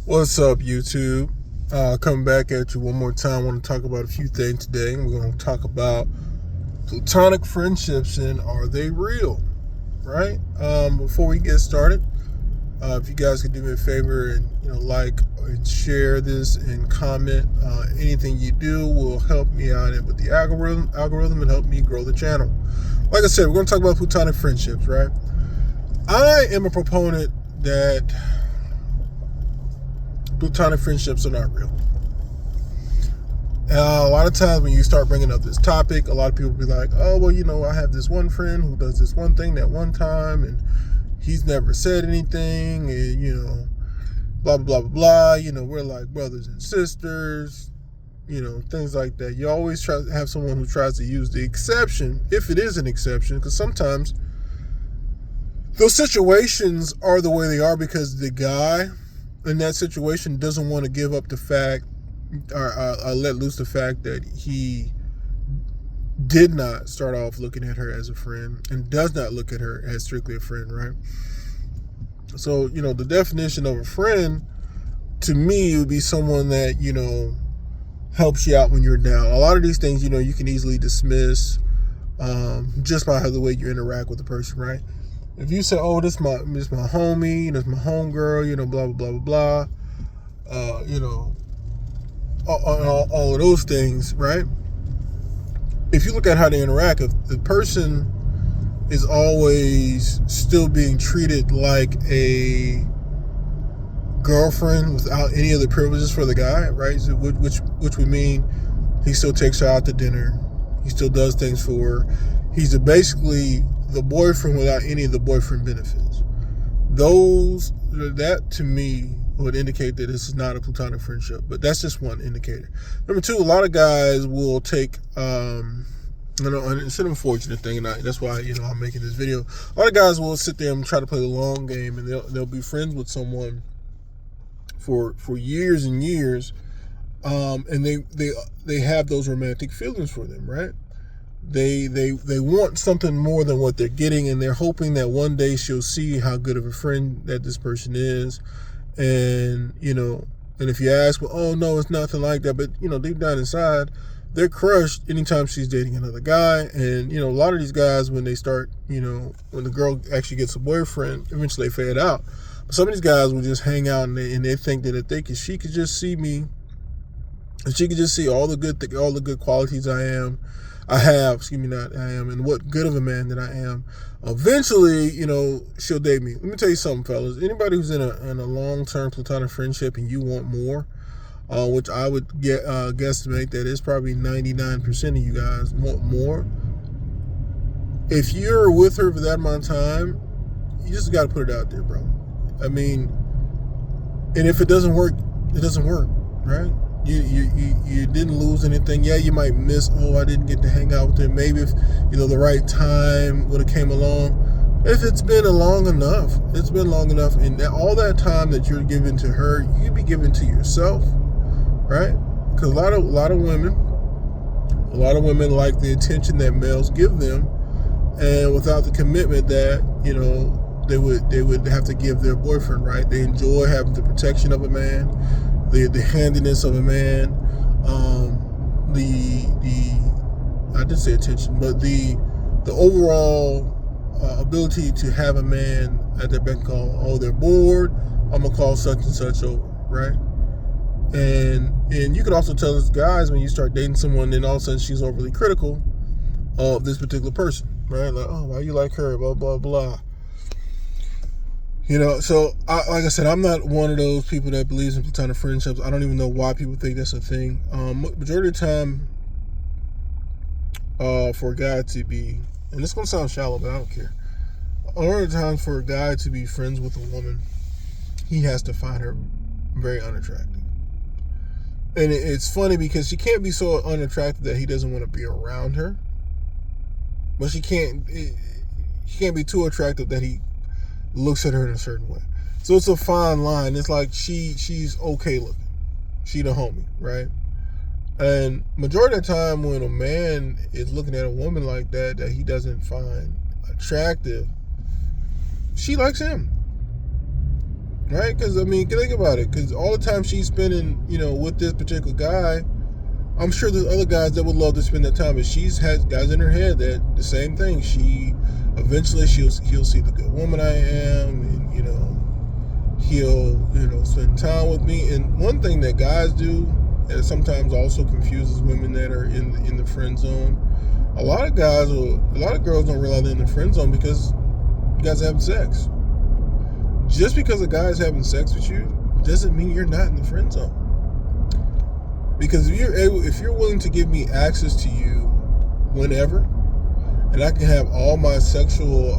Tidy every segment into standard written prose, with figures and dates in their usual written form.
What's up, YouTube? Coming back at you one more time. I want to talk about a few things today. We're going to talk about platonic friendships and are they real, right? Before we get started, if you guys could do me a favor and like and share this and comment, anything you do will help me out with the algorithm and help me grow the channel. Like I said, we're going to talk about platonic friendships, right? I am a proponent that platonic friendships are not real. A lot of times when you start bringing up this topic, a lot of people be like, oh, well, I have this one friend who does this one thing that one time and he's never said anything and, blah, blah, blah, blah, we're like brothers and sisters, things like that. You always try to have someone who tries to use the exception, if it is an exception, because sometimes those situations are the way they are because the guy in that situation doesn't want to give up the fact or let loose the fact that he did not start off looking at her as a friend and does not look at her as strictly a friend, right? So, the definition of a friend to me would be someone that, helps you out when you're down. A lot of these things, you can easily dismiss just by the way you interact with the person, right? If you say, oh, this my homie, this my homegirl, blah, blah, blah, blah, blah, all of those things, right? If you look at how they interact, if the person is always still being treated like a girlfriend without any of the privileges for the guy, right? So which would mean he still takes her out to dinner, he still does things for her. He's basically the boyfriend without any of the boyfriend benefits. That to me would indicate that this is not a platonic friendship, but that's just one indicator. Number two, a lot of guys will take, and it's an unfortunate thing, and that's why, I'm making this video. A lot of guys will sit there and try to play the long game, and they'll be friends with someone for years and years, and they have those romantic feelings for them, right? They want something more than what they're getting, and they're hoping that one day she'll see how good of a friend that this person is. And and if you ask, well, oh no, it's nothing like that, but deep down inside they're crushed anytime she's dating another guy. And a lot of these guys, when they start, when the girl actually gets a boyfriend, eventually they fade out. But some of these guys will just hang out and they think that if she could just see me, if she could just see all the good qualities I am, and what good of a man that I am, eventually, she'll date me. Let me tell you something, fellas. Anybody who's in a long-term platonic friendship and you want more, which I would guesstimate that it's probably 99% of you guys want more. If you're with her for that amount of time, you just got to put it out there, bro. I mean, and if it doesn't work, it doesn't work, right? You didn't lose anything. Yeah, you might miss, oh, I didn't get to hang out with her. Maybe if, the right time would have came along. If it's been long enough, and all that time that you're giving to her, you can be giving to yourself, right? Because a lot of women like the attention that males give them, and without the commitment that, they would have to give their boyfriend, right? They enjoy having the protection of a man, the handiness of a man, I did say attention, but the overall ability to have a man at their beck and call. Oh, they're bored, I'm gonna call such and such over, right? And you can also tell as guys, when you start dating someone, then all of a sudden she's overly critical of this particular person, right? Like, oh, why you like her, blah blah blah. So like I said, I'm not one of those people that believes in platonic friendships. I don't even know why people think that's a thing. Majority of the time, for a guy to be, and this is gonna sound shallow, but I don't care. A lot of times, for a guy to be friends with a woman, he has to find her very unattractive. And it's funny because she can't be so unattractive that he doesn't want to be around her, but she can't be too attractive that he looks at her in a certain way. So it's a fine line. It's like she's okay looking. She the homie, right? And majority of the time when a man is looking at a woman like that he doesn't find attractive, she likes him. right? Because I mean, think about it. Because all the time she's spending, with this particular guy, I'm sure there's other guys that would love to spend that time, but she's had guys in her head that the same thing. She eventually he'll see the good woman I am, and he'll spend time with me. And one thing that guys do that sometimes also confuses women that are in the friend zone. A lot of girls don't realize they're in the friend zone because you guys are having sex. Just because a guy is having sex with you doesn't mean you're not in the friend zone. Because if you're willing to give me access to you whenever, and I can have all my sexual,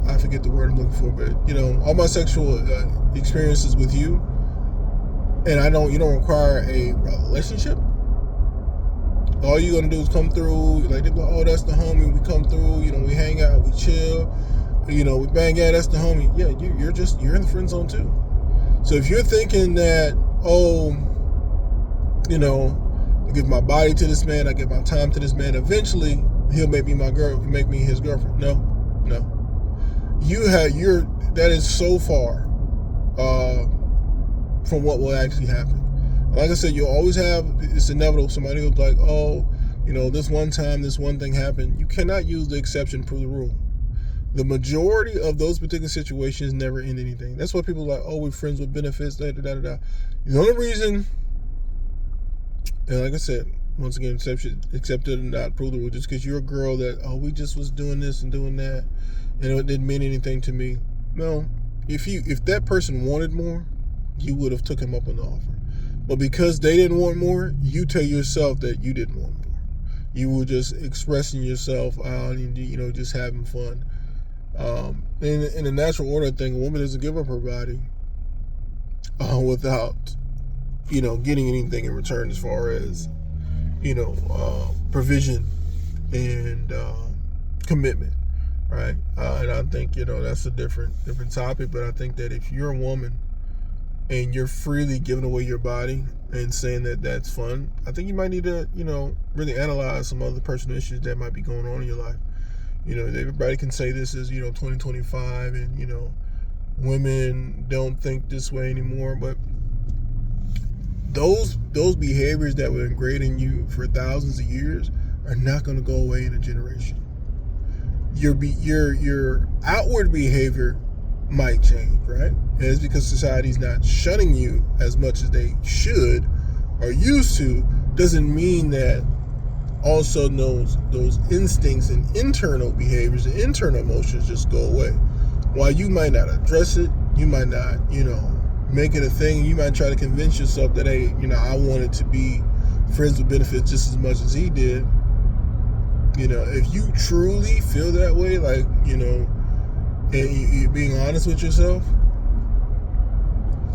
I forget the word I'm looking for, but all my sexual experiences with you, and you don't require a relationship. All you're gonna do is come through, like, they're like, oh, that's the homie. We come through, we hang out, we chill, we bang out. That's the homie. Yeah, you're in the friend zone too. So if you're thinking that, I give my body to this man, I give my time to this man, eventually he'll make me make me his girlfriend. No. That is so far from what will actually happen. Like I said, you'll always have, it's inevitable, somebody will be like, oh, this one time, this one thing happened. You cannot use the exception to prove the rule. The majority of those particular situations never end anything. That's why people are like, oh, we're friends with benefits, da-da-da-da-da. The only reason, and like I said, once again, accepted and not prove the rule, just because you're a girl that, oh, we just was doing this and doing that, and it didn't mean anything to me. No, if that person wanted more, you would have took him up on the offer. But because they didn't want more, you tell yourself that you didn't want more. You were just expressing yourself out and, just having fun. In the natural order thing, a woman doesn't give up her body without, getting anything in return as far as, provision and commitment, right? And I think, that's a different topic, but I think that if you're a woman and you're freely giving away your body and saying that that's fun, I think you might need to, really analyze some other personal issues that might be going on in your life. Everybody can say this is, 2025 and, women don't think this way anymore, but those behaviors that were ingrained in you for thousands of years are not going to go away in a generation. Your outward behavior might change, right? And it's because society's not shunning you as much as they should or used to, doesn't mean that all of a sudden those instincts and internal behaviors and internal emotions just go away. While you might not address it, you might not, make it a thing. You might try to convince yourself that, hey, I wanted to be friends with benefits just as much as he did. If you truly feel that way, like, and you're being honest with yourself,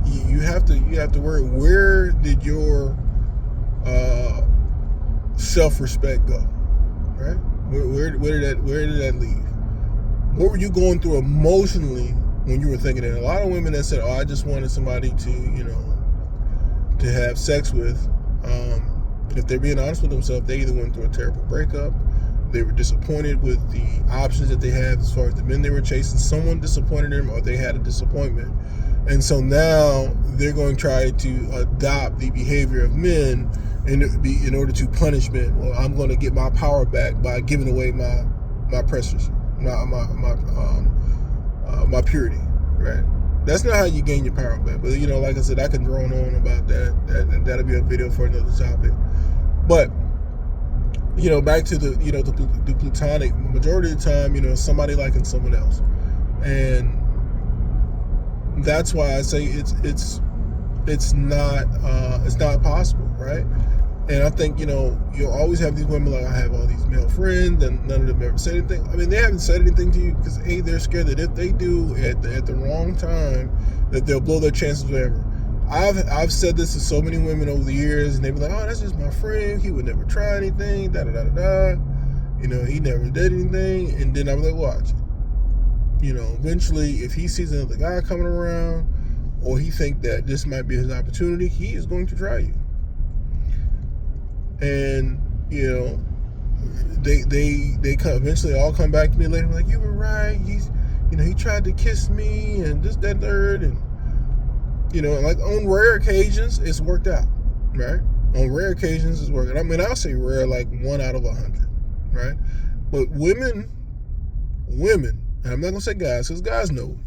you have to worry, where did your self-respect go, right? Where did that leave? What were you going through emotionally when you were thinking that? A lot of women that said, oh, I just wanted somebody to have sex with, if they're being honest with themselves, they either went through a terrible breakup, they were disappointed with the options that they had as far as the men they were chasing, someone disappointed them, or they had a disappointment. And so now they're going to try to adopt the behavior of men in order to punish men. Well, I'm going to get my power back by giving away my precious, my purity, right? That's not how you gain your power back. But like I said, I can drone on about that. That'll be a video for another topic. But back to the platonic. Majority of the time, somebody liking someone else, and that's why I say it's not possible, right? And I think you'll always have these women like, I have all these male friends, and none of them ever said anything. I mean, they haven't said anything to you because they're scared that if they do at the wrong time, that they'll blow their chances forever. I've said this to so many women over the years, and they be like, oh, that's just my friend. He would never try anything. Da da da da da. He never did anything. And then I was like, watch. Eventually, if he sees another guy coming around, or he think that this might be his opportunity, he is going to try you. And they come, eventually all come back to me later like, you were right, he tried to kiss me and this, that, third, and like on rare occasions it's worked out, right? On rare occasions it's working. I mean, I'll say rare, like 1 out of 100, right? But women, and I'm not gonna say guys, because guys know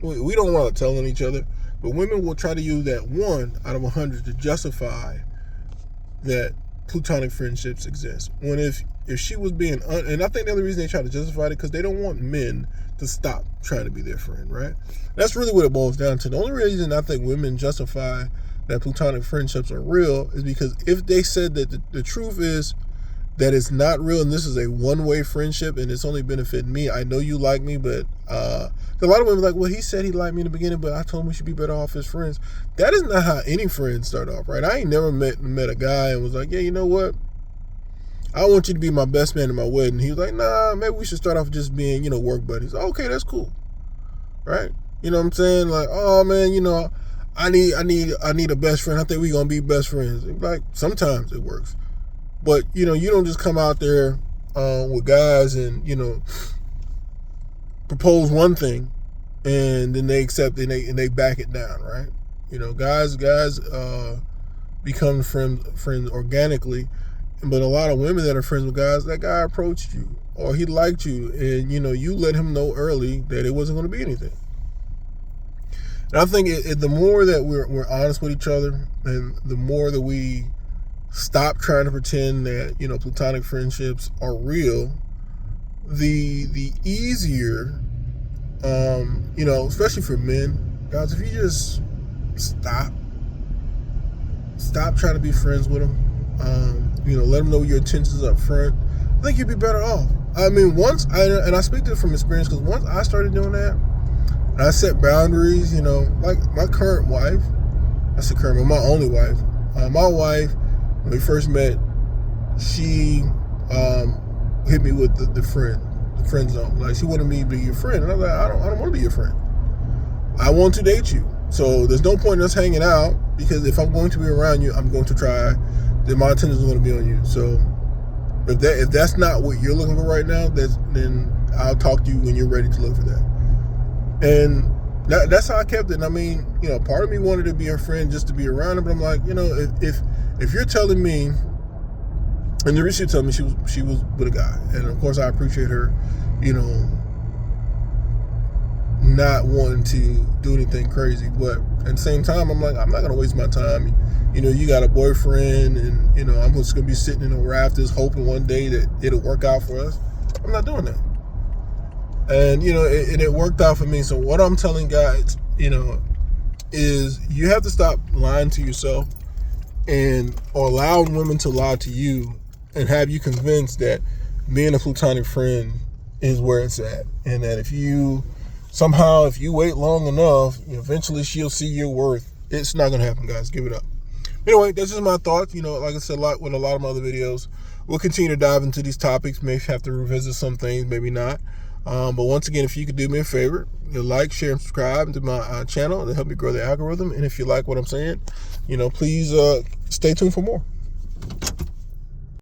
we don't want to tell on each other, but women will try to use that 1 out of 100 to justify that platonic friendships exist. When if she was being, and I think the only reason they try to justify it because they don't want men to stop trying to be their friend, right? That's really what it boils down to. The only reason I think women justify that platonic friendships are real is because if they said that the truth is that it's not real and this is a one-way friendship and it's only benefiting me, I know you like me, but a lot of women are like, well, he said he liked me in the beginning, but I told him we should be better off as friends. That is not how any friends start off, right? I ain't never met a guy and was like, yeah, you know what? I want you to be my best man at my wedding. He was like, nah, maybe we should start off just being, work buddies. Okay, that's cool, right? You know what I'm saying? Like, oh man, I need a best friend. I think we're gonna be best friends. Like, sometimes it works, but you don't just come out there with guys and propose one thing and then they accept it and they back it down, right? Guys become friends organically. But a lot of women that are friends with guys, that guy approached you or he liked you and, you let him know early that it wasn't going to be anything. And I think the more that we're honest with each other and the more that we stop trying to pretend that, platonic friendships are real, the easier, especially for men, guys, if you just stop trying to be friends with them, let them know your intentions up front, I think you'd be better off. I mean, I speak to it from experience, because once I started doing that, and I set boundaries, like my current wife, my only wife, my wife, when we first met, she hit me with the friend zone. Like, she wanted me to be your friend, and I was like, I don't want to be your friend. I want to date you. So there's no point in us hanging out, because if I'm going to be around you, I'm going to try. Then my attention is going to be on you. So if that's not what you're looking for right now, then I'll talk to you when you're ready to look for that. And that's how I kept it. And I mean, part of me wanted to be her friend just to be around her, but I'm like, if you're telling me, and the reason she told me she was with a guy, and of course I appreciate her, not wanting to do anything crazy, but at the same time, I'm like, I'm not gonna waste my time. You got a boyfriend, and I'm just gonna be sitting in the rafters hoping one day that it'll work out for us. I'm not doing that. And it worked out for me. So what I'm telling guys, is you have to stop lying to yourself or allowing women to lie to you and have you convinced that being a platonic friend is where it's at, and that if you wait long enough, eventually she'll see your worth. It's not gonna happen, guys. Give it up. Anyway, that's just my thoughts. Like I said, with a lot of my other videos, we'll continue to dive into these topics. Maybe have to revisit some things, maybe not. But once again, if you could do me a favor, like, share, and subscribe to my channel to help me grow the algorithm. And if you like what I'm saying, please stay tuned for more.